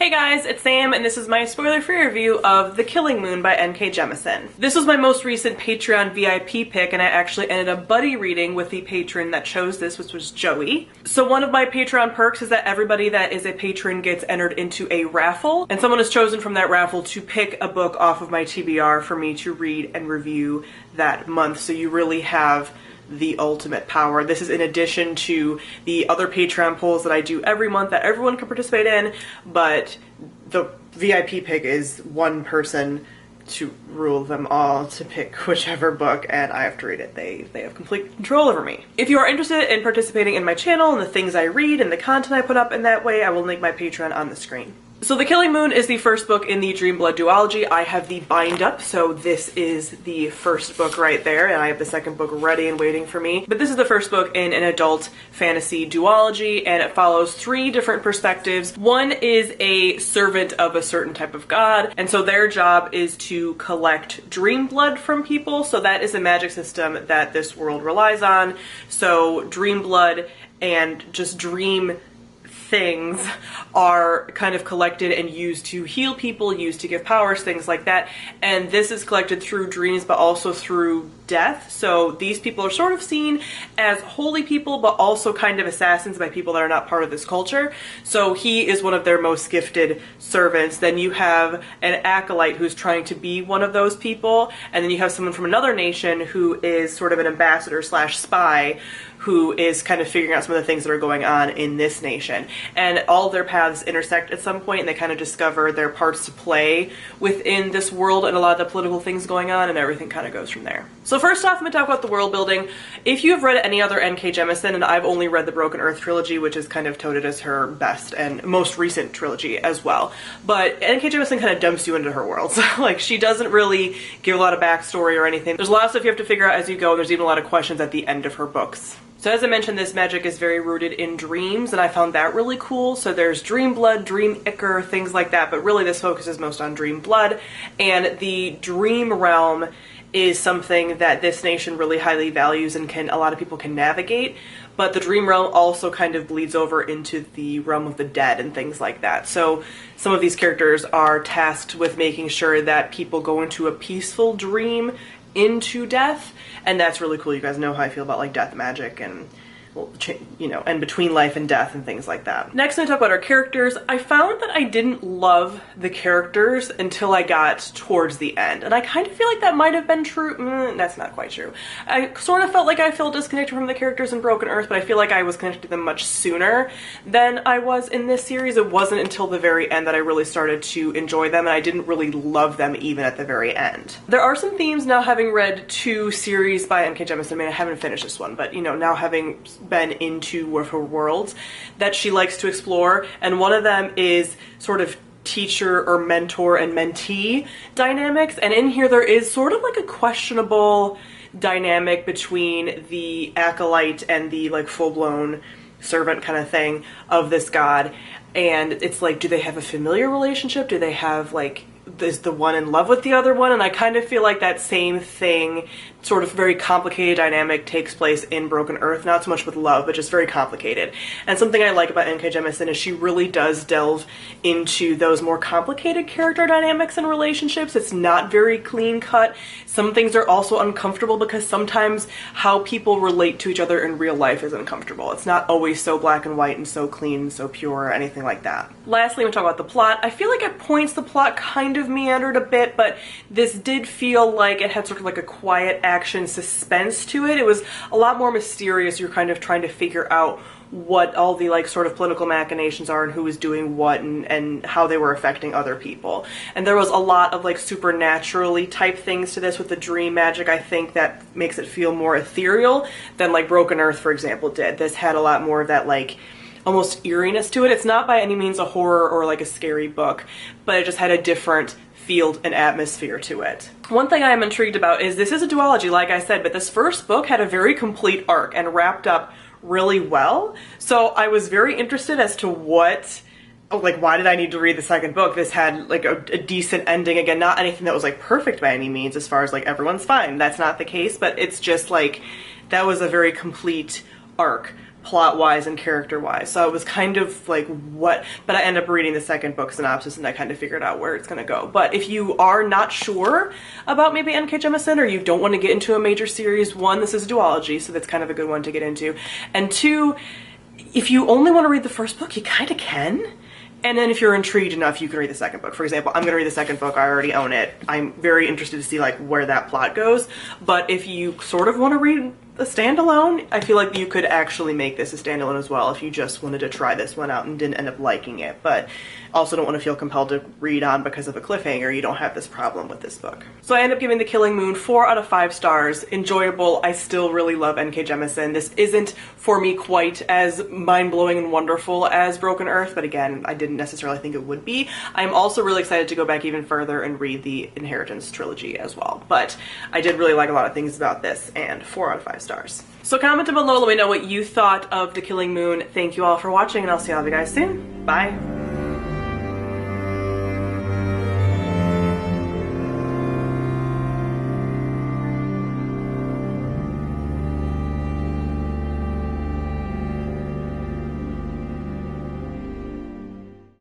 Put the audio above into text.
Hey guys, it's Sam, and this is my spoiler-free review of The Killing Moon by NK Jemisin. This was my most recent Patreon VIP pick, and I actually ended up buddy reading with the patron that chose this, which was Joey. So one of my Patreon perks is that everybody that is a patron gets entered into a raffle, and someone is chosen from that raffle to pick a book off of my TBR for me to read and review that month. So you really have the ultimate power. This is in addition to the other Patreon polls that I do every month that everyone can participate in, but the VIP pick is one person to rule them all to pick whichever book, and I have to read it. They have complete control over me. If you are interested in participating in my channel and the things I read and the content I put up in that way, I will link my Patreon on the screen. So The Killing Moon is the first book in the Dream Blood duology. I have the bind up, so this is the first book right there, and I have the second book ready and waiting for me. But this is the first book in an adult fantasy duology, and it follows three different perspectives. One is a servant of a certain type of god, and so their job is to collect dream blood from people. So that is a magic system that this world relies on. So dream blood and just dream things are kind of collected and used to heal people, used to give powers, things like that. And this is collected through dreams, but also through death. So these people are sort of seen as holy people, but also kind of assassins by people that are not part of this culture. So he is one of their most gifted servants. Then you have an acolyte who's trying to be one of those people. And then you have someone from another nation who is sort of an ambassador slash spy who is kind of figuring out some of the things that are going on in this nation. And all their paths intersect at some point, and they kind of discover their parts to play within this world and a lot of the political things going on, and everything kind of goes from there. So first off, I'm going to talk about the world building. If you have read any other NK Jemisin, and I've only read the Broken Earth trilogy, which is kind of touted as her best and most recent trilogy as well, but NK Jemisin kind of dumps you into her world. So like, she doesn't really give a lot of backstory or anything. There's a lot of stuff you have to figure out as you go, and there's even a lot of questions at the end of her books. So as I mentioned, this magic is very rooted in dreams, and I found that really cool. So there's dream blood, dream ichor, things like that, but really this focuses most on dream blood. And the dream realm is something that this nation really highly values and a lot of people can navigate. But the dream realm also kind of bleeds over into the realm of the dead and things like that. So some of these characters are tasked with making sure that people go into a peaceful dream into death, and that's really cool. You guys know how I feel about like death magic and, well, you know, and between life and death and things like that. Next, I'm going to talk about our characters. I found that I didn't love the characters until I got towards the end, and I kind of feel like that might have been true. That's not quite true. I sort of felt like I felt disconnected from the characters in Broken Earth, but I feel like I was connected to them much sooner than I was in this series. It wasn't until the very end that I really started to enjoy them, and I didn't really love them even at the very end. There are some themes now, having read two series by NK Jemisin. I mean, I haven't finished this one, but you know, now having been into her worlds that she likes to explore, and one of them is sort of teacher or mentor and mentee dynamics, and in here there is sort of like a questionable dynamic between the acolyte and the like full-blown servant kind of thing of this god. And it's like, do they have a familiar relationship? Do they have like, is the one in love with the other one? And I kind of feel like that same thing, sort of very complicated dynamic, takes place in Broken Earth. Not so much with love, but just very complicated. And something I like about NK Jemisin is she really does delve into those more complicated character dynamics and relationships. It's not very clean cut. Some things are also uncomfortable because sometimes how people relate to each other in real life is uncomfortable. It's not always so black and white and so clean and so pure or anything like that. Lastly, we talk about the plot. I feel like at points the plot kind of meandered a bit, but this did feel like it had sort of like a quiet action suspense to it. It was a lot more mysterious. You're kind of trying to figure out what all the like sort of political machinations are and who was doing what and how they were affecting other people. And there was a lot of like supernaturally type things to this with the dream magic. I think that makes it feel more ethereal than like Broken Earth, for example, did. This had a lot more of that like almost eeriness to it. It's not by any means a horror or like a scary book, but it just had a different feel and atmosphere to it. One thing I am intrigued about is this is a duology, like I said, but this first book had a very complete arc and wrapped up really well. So I was very interested as to what, like, why did I need to read the second book? This had like a decent ending. Again, not anything that was like perfect by any means as far as like everyone's fine. That's not the case, but it's just like that was a very complete arc plot-wise and character-wise. So it was kind of like what, but I ended up reading the second book synopsis and I kind of figured out where it's gonna go. But if you are not sure about maybe NK Jemisin, or you don't want to get into a major series, one, this is a duology, so that's kind of a good one to get into. And two, if you only want to read the first book, you kind of can. And then if you're intrigued enough, you can read the second book. For example, I'm going to read the second book. I already own it. I'm very interested to see like where that plot goes. But if you sort of want to read a standalone, I feel like you could actually make this a standalone as well if you just wanted to try this one out and didn't end up liking it. But also don't want to feel compelled to read on because of a cliffhanger. You don't have this problem with this book. So I end up giving The Killing Moon 4 out of 5 stars. Enjoyable. I still really love NK Jemisin. This isn't for me quite as mind-blowing and wonderful as Broken Earth, but again, I didn't necessarily think it would be. I'm also really excited to go back even further and read the Inheritance trilogy as well. But I did really like a lot of things about this, and 4 out of 5 stars. So comment below, let me know what you thought of The Killing Moon. Thank you all for watching, and I'll see all of you guys soon. Bye.